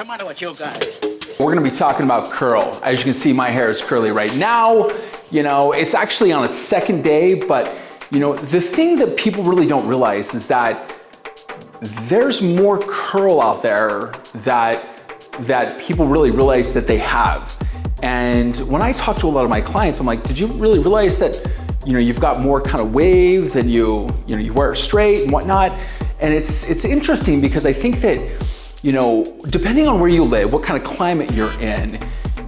matter with you guys? We're gonna be talking about curl. As you can see, my hair is curly right now. You know, it's actually on its second day, but you know, the thing that people really don't realize is that there's more curl out there that people really realize that they have. And when I talk to a lot of my clients, I'm like, did you really realize that, you know, you've got more kind of wave than you wear it straight and whatnot? And it's interesting because I think that, you know, depending on where you live, what kind of climate you're in,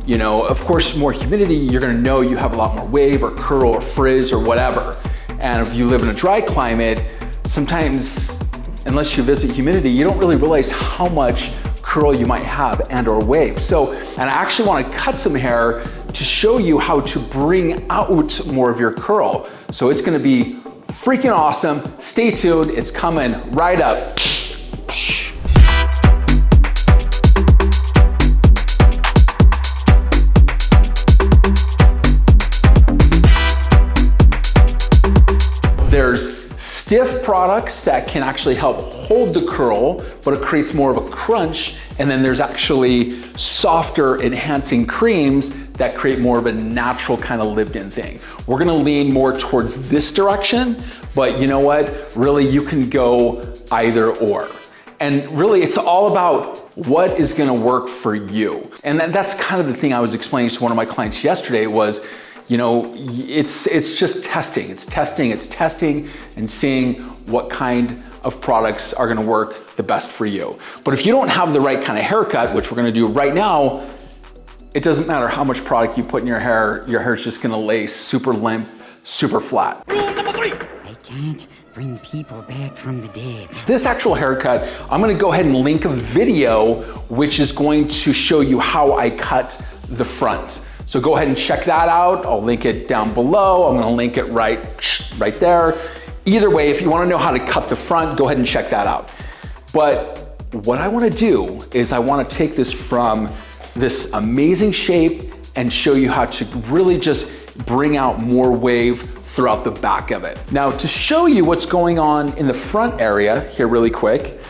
you know, of course, more humidity, you're gonna know you have a lot more wave or curl or frizz or whatever. And if you live in a dry climate, sometimes, unless you visit humidity, you don't really realize how much curl you might have and or wave. So, and I actually want to cut some hair to show you how to bring out more of your curl. So it's going to be freaking awesome. Stay tuned. It's coming right up. There's stiff products that can actually help hold the curl, but it creates more of a crunch. And then there's actually softer enhancing creams that create more of a natural kind of lived-in thing. We're gonna lean more towards this direction, but you know what? Really, you can go either or. And really, it's all about what is gonna work for you. And that's kind of the thing I was explaining to one of my clients yesterday was, you know, it's just testing. It's testing and seeing what kind of products are gonna work the best for you. But if you don't have the right kind of haircut, which we're gonna do right now, it doesn't matter how much product you put in your hair's just gonna lay super limp, super flat. Rule number 3. I can't bring people back from the dead. This actual haircut, I'm gonna go ahead and link a video which is going to show you how I cut the front. So go ahead and check that out. I'll link it down below. I'm gonna link it right there. Either way, if you wanna know how to cut the front, go ahead and check that out. But what I wanna do is I wanna take this from this amazing shape and show you how to really just bring out more wave throughout the back of it. Now, to show you what's going on in the front area here really quick,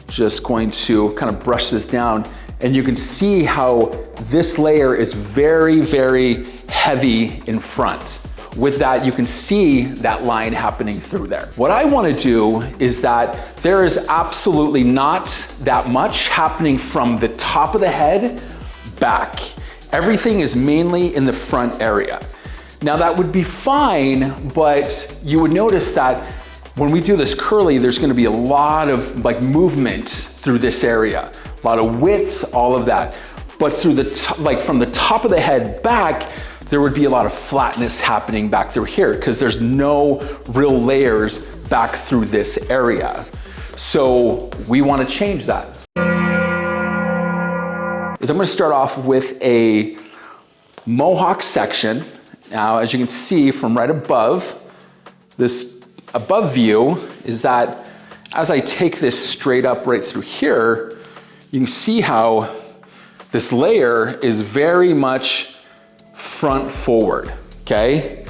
just going to kind of brush this down. And you can see how this layer is very, very heavy in front. With that, you can see that line happening through there. What I want to do is that there is absolutely not that much happening from the top of the head back. Everything is mainly in the front area. Now that would be fine, but you would notice that when we do this curly, there's going to be a lot of like movement through this area. A lot of width, all of that. But through the from the top of the head back, there would be a lot of flatness happening back through here because there's no real layers back through this area. So we want to change that. I'm going to start off with a mohawk section. Now, as you can see from right above, this above view is that as I take this straight up right through here, you can see how this layer is very much front forward, okay?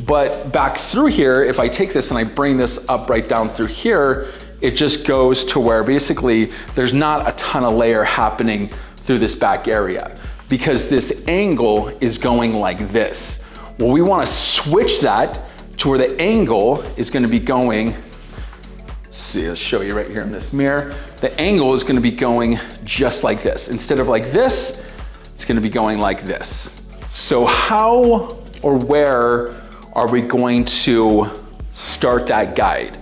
But back through here, if I take this and I bring this up right down through here, it just goes to where basically there's not a ton of layer happening through this back area because this angle is going like this. Well, we wanna switch that to where the angle is gonna be going. See, I'll show you right here in this mirror. The angle is gonna be going just like this. Instead of like this, it's gonna be going like this. So how or where are we going to start that guide?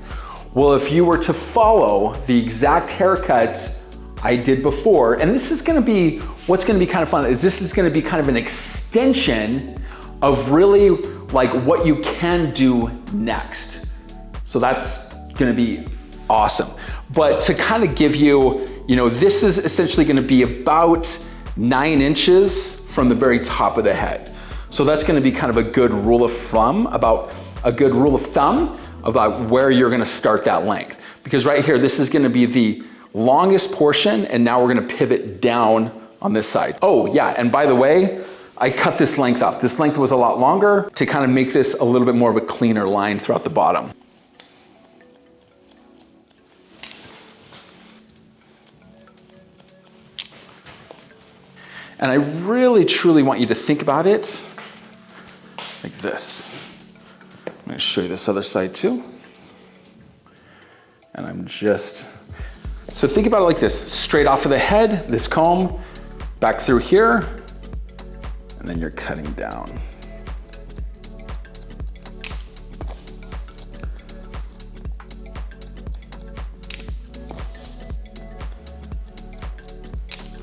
Well, if you were to follow the exact haircut I did before, and this is gonna be, what's gonna be kind of fun is this is gonna be kind of an extension of really like what you can do next. So that's gonna be awesome. But to kind of give you, you know, this is essentially gonna be about 9 inches from the very top of the head. So that's gonna be kind of a good rule of thumb about where you're gonna start that length. Because right here, this is gonna be the longest portion, and now we're gonna pivot down on this side. Oh yeah, and by the way, I cut this length off. This length was a lot longer to kind of make this a little bit more of a cleaner line throughout the bottom. And I really, truly want you to think about it like this. I'm gonna show you this other side too. And so think about it like this, straight off of the head, this comb, back through here, and then you're cutting down.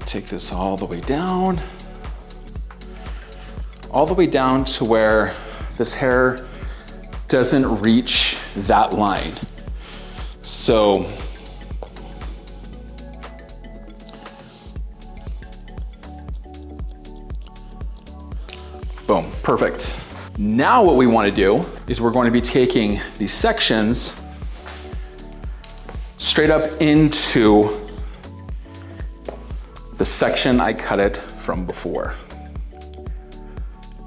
Take this all the way down to where this hair doesn't reach that line. So boom, perfect. Now what we want to do is we're going to be taking these sections straight up into the section I cut it from before.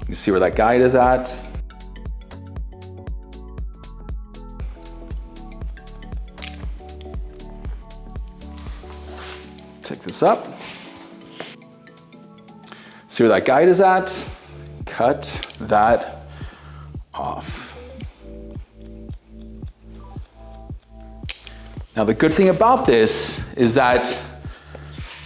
You see where that guide is at? Take this up. See where that guide is at? Cut that off. Now the good thing about this is that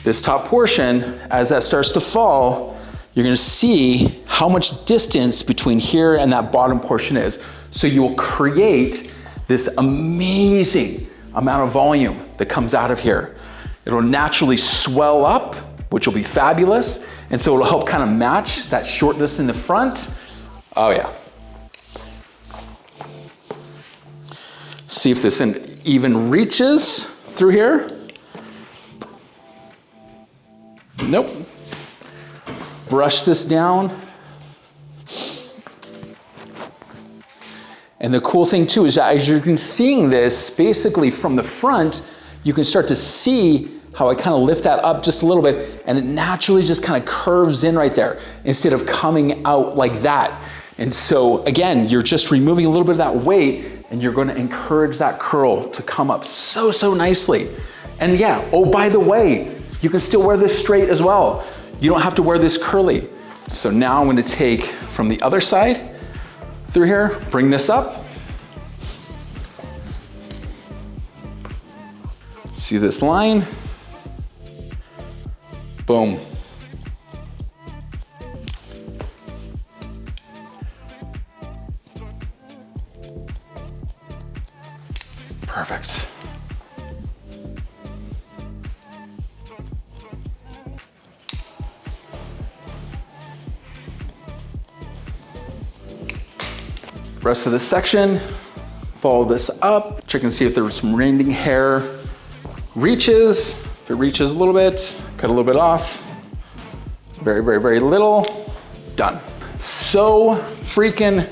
this top portion, as that starts to fall, you're gonna see how much distance between here and that bottom portion is. So you will create this amazing amount of volume that comes out of here. It'll naturally swell up, which will be fabulous. And so it'll help kind of match that shortness in the front. Oh yeah. See if this even reaches through here. Nope. Brush this down. And the cool thing too is that as you're seeing this basically from the front, you can start to see how I kind of lift that up just a little bit and it naturally just kind of curves in right there instead of coming out like that. And so again, you're just removing a little bit of that weight and you're going to encourage that curl to come up so, so nicely. And yeah, oh, by the way, you can still wear this straight as well. You don't have to wear this curly. So now I'm going to take from the other side through here, bring this up. See this line? Boom. Perfect. Rest of this section, follow this up, check and see if there's some remaining hair reaches. If it reaches a little bit, cut a little bit off. Very, very, very little. Done. So freaking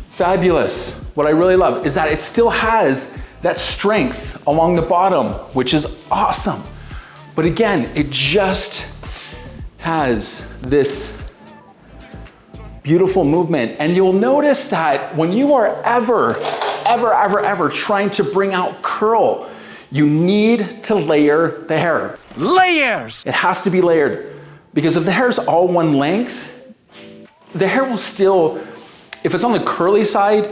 fabulous. What I really love is that it still has that strength along the bottom, which is awesome. But again, it just has this beautiful movement. And you'll notice that when you are ever trying to bring out curl, you need to layer the hair. Layers! It has to be layered because if the hair is all one length, the hair will still, if it's on the curly side,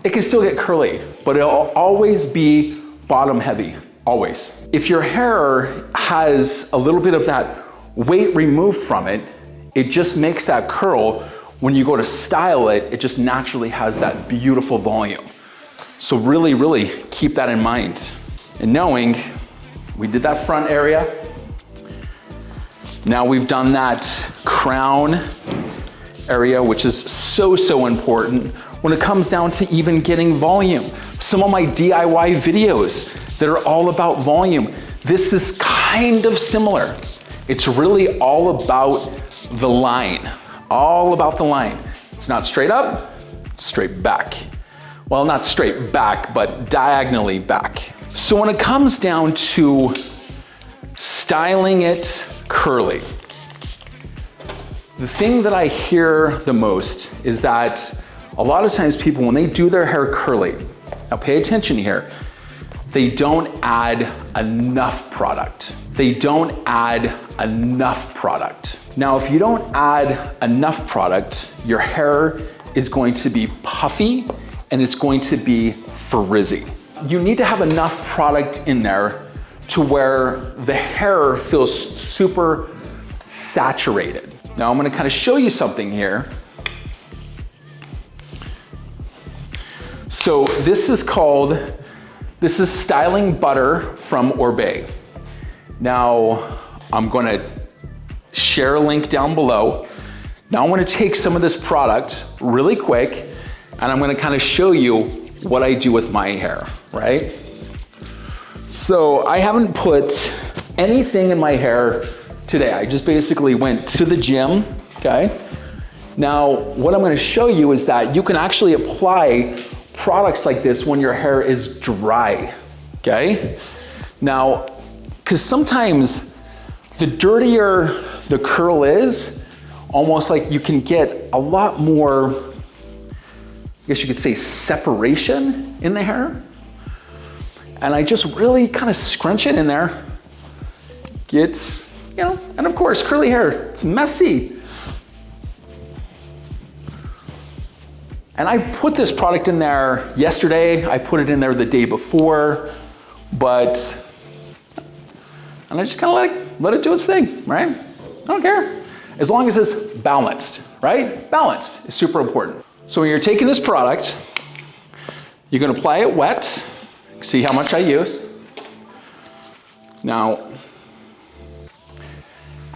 it can still get curly, but it'll always be bottom heavy, always. If your hair has a little bit of that weight removed from it, it just makes that curl. When you go to style it, it just naturally has that beautiful volume. So really, really keep that in mind. And knowing we did that front area, now we've done that crown area, which is so, so important when it comes down to even getting volume. Some of my DIY videos that are all about volume, this is kind of similar. It's really all about the line, all about the line. It's not straight up, it's straight back. Well, not straight back, but diagonally back. So when it comes down to styling it curly, the thing that I hear the most is that a lot of times people, when they do their hair curly, now pay attention here, they don't add enough product. They don't add enough product. Now, if you don't add enough product, your hair is going to be puffy and it's going to be frizzy. You need to have enough product in there to where the hair feels super saturated. Now I'm gonna kind of show you something here. So this is styling butter from Orbea. Now I'm gonna share a link down below. Now I wanna take some of this product really quick and I'm gonna kind of show you what I do with my hair, right? So I haven't put anything in my hair today. I just basically went to the gym, okay? Now, what I'm gonna show you is that you can actually apply products like this when your hair is dry, okay? Now, because sometimes the dirtier the curl is, almost like you can get a lot more, I guess you could say, separation in the hair. And I just really kind of scrunch it in there. Gets, you know, and of course, curly hair, it's messy. And I put this product in there yesterday. I put it in there the day before, and I just kind of let it do its thing, right? I don't care. As long as it's balanced, right? Balanced is super important. So when you're taking this product, you're gonna apply it wet. See how much I use. Now,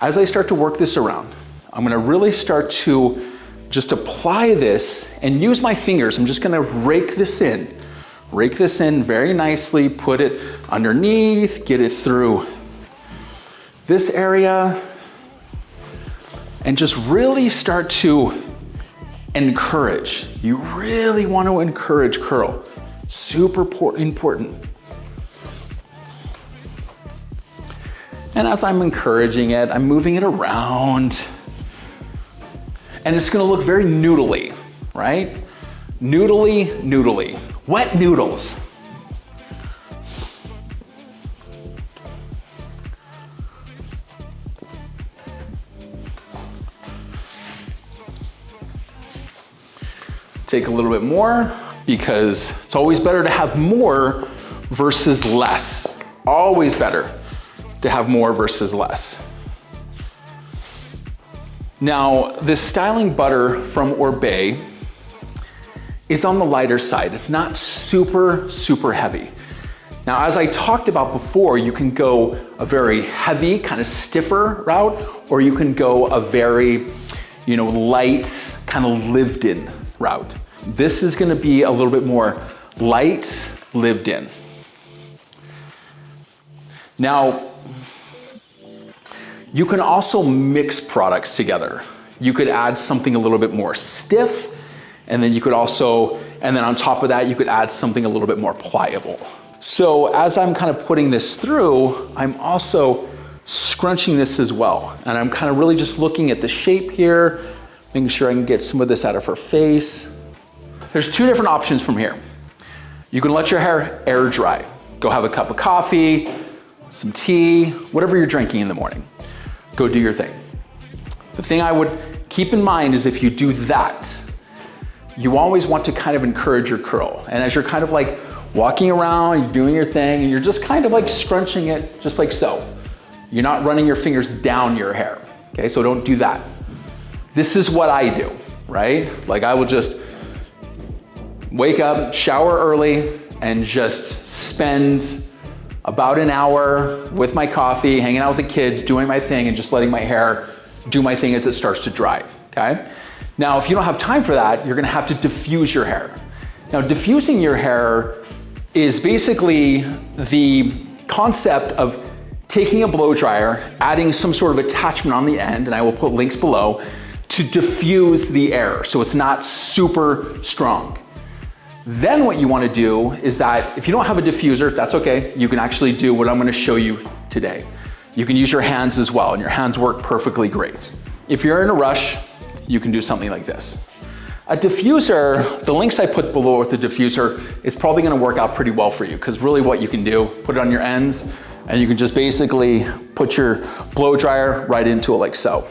as I start to work this around, I'm gonna really start to just apply this and use my fingers. I'm just gonna rake this in very nicely, put it underneath, get it through this area, and just really start to encourage. You really want to encourage curl. Super important. And as I'm encouraging it, I'm moving it around. And it's gonna look very noodly, right? Noodly. Wet noodles. Take a little bit more, because it's always better to have more versus less. Always better to have more versus less. Now, this styling butter from Orbea is on the lighter side. It's not super heavy. Now, as I talked about before, you can go a very heavy, kind of stiffer route, or you can go a very, light, kind of lived in route. This is gonna be a little bit more light, lived in. Now, you can also mix products together. You could add something a little bit more stiff, and then on top of that, you could add something a little bit more pliable. So as I'm kind of putting this through, I'm also scrunching this as well. And I'm kind of really just looking at the shape here, making sure I can get some of this out of her face. There's two different options from here. You can let your hair air dry. Go have a cup of coffee, some tea, whatever you're drinking in the morning. Go do your thing. The thing I would keep in mind is if you do that, you always want to kind of encourage your curl. And as you're kind of like walking around, you're doing your thing, and you're just kind of like scrunching it just like so. You're not running your fingers down your hair, okay? So don't do that. This is what I do, right? Like I will just wake up, shower early, and just spend about an hour with my coffee, hanging out with the kids, doing my thing, and just letting my hair do my thing as it starts to dry, okay? Now, if you don't have time for that, you're gonna have to diffuse your hair. Now, diffusing your hair is basically the concept of taking a blow dryer, adding some sort of attachment on the end, and I will put links below, to diffuse the air so it's not super strong. Then what you want to do is that if you don't have a diffuser, that's okay. You can actually do what I'm going to show you today. You can use your hands as well, and your hands work perfectly great. If you're in a rush, you can do something like this. A diffuser, the links I put below with the diffuser is probably gonna work out pretty well for you, because really what you can do, put it on your ends, and you can just basically put your blow dryer right into it like so.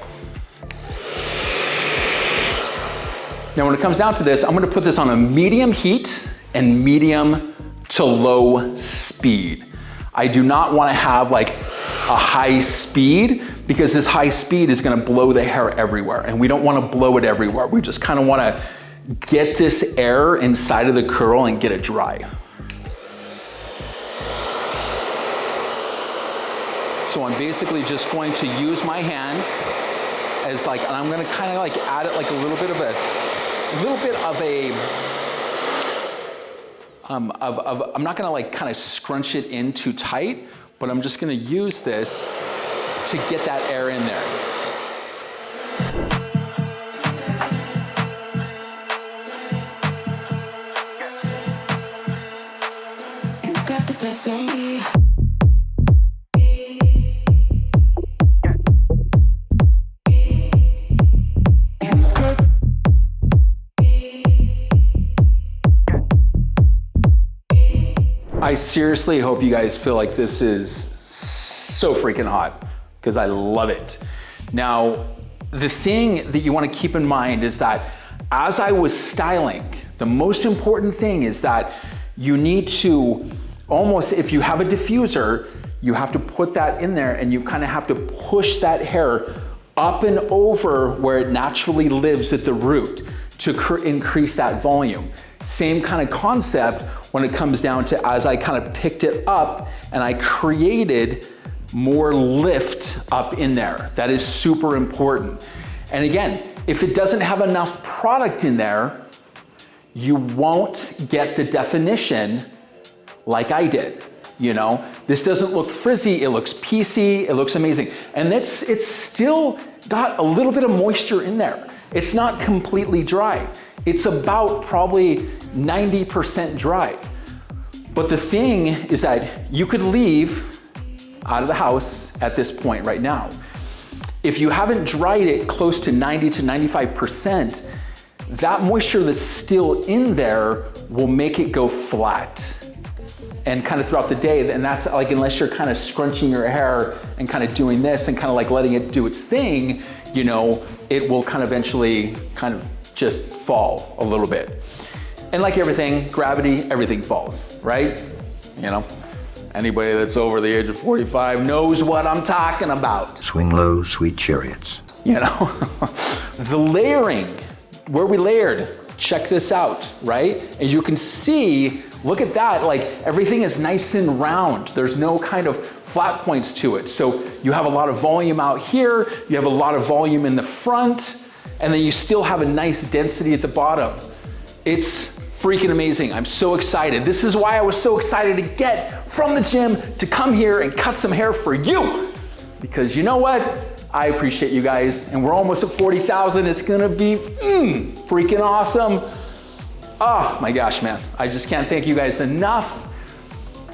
Now when it comes down to this, I'm gonna put this on a medium heat and medium to low speed. I do not wanna have like a high speed, because this high speed is gonna blow the hair everywhere, and we don't wanna blow it everywhere. We just kinda wanna get this air inside of the curl and get it dry. So I'm basically just going to use my hands as like, and I'm gonna kinda like add it like a little bit of I'm not gonna like kind of scrunch it in too tight, but I'm just gonna use this to get that air in there. You've got the best of me. I seriously hope you guys feel like this is so freaking hot, because I love it. Now, the thing that you want to keep in mind is that as I was styling, the most important thing is that you need to almost, if you have a diffuser, you have to put that in there and you kind of have to push that hair up and over where it naturally lives at the root to increase that volume. Same kind of concept when it comes down to as I kind of picked it up and I created more lift up in there. That is super important. And again, if it doesn't have enough product in there, you won't get the definition like I did. You know, this doesn't look frizzy, it looks piecey, it looks amazing. And it's still got a little bit of moisture in there. It's not completely dry. It's about probably 90% dry. But the thing is that you could leave out of the house at this point right now. If you haven't dried it close to 90 to 95%, that moisture that's still in there will make it go flat and kind of throughout the day. And that's like, unless you're kind of scrunching your hair and kind of doing this and kind of like letting it do its thing, you know, it will kind of eventually kind of just fall a little bit. And like everything, gravity, everything falls, right? You know, anybody that's over the age of 45 knows what I'm talking about. Swing low, sweet chariots. You know, the layering, where we layered, check this out, right? As you can see, look at that, like everything is nice and round. There's no kind of flat points to it. So you have a lot of volume out here, you have a lot of volume in the front, and then you still have a nice density at the bottom. It's freaking amazing. I'm so excited. This is why I was so excited to get from the gym to come here and cut some hair for you. Because you know what? I appreciate you guys, and we're almost at 40,000. It's gonna be freaking awesome. Oh my gosh, man. I just can't thank you guys enough.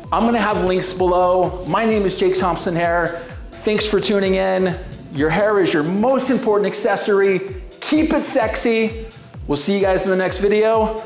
I'm gonna have links below. My name is Jake Thompson Hair. Thanks for tuning in. Your hair is your most important accessory. Keep it sexy. We'll see you guys in the next video.